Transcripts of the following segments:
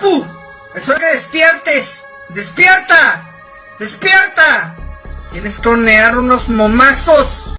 papu! Es hora que despiertes. ¡Despierta! ¡Despierta! Tienes que hornear unos momazos.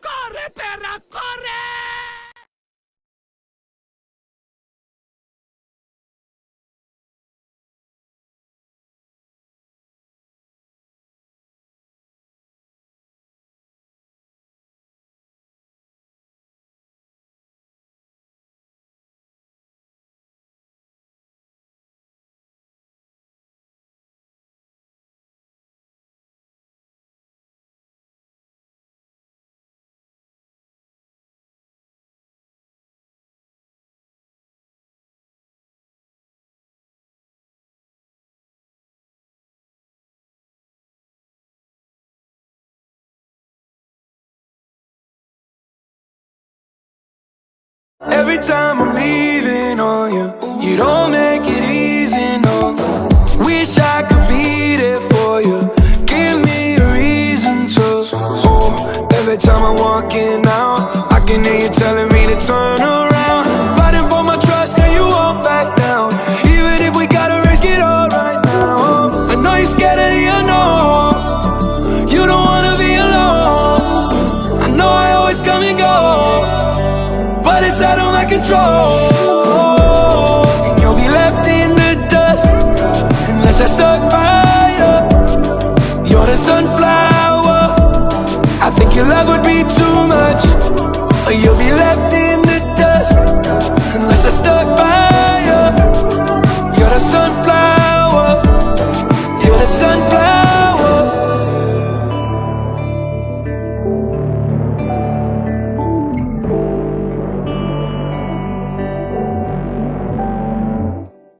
¡Corre, perra, corre! Every time I'm leaving on you, you don't make it easy, no. Wish I could be there for you, give me a reason to. Oh, every time I'm walking out, I can hear you telling me to turn around. Fighting for my trust and you won't back down. Even if we gotta risk it all right now. I know you're scared of the unknown, you don't wanna be alone. I know I always come and go, but it's out of my control. And you'll be left in the dust unless I stuck by you. You're the sunflower, I think you'll ever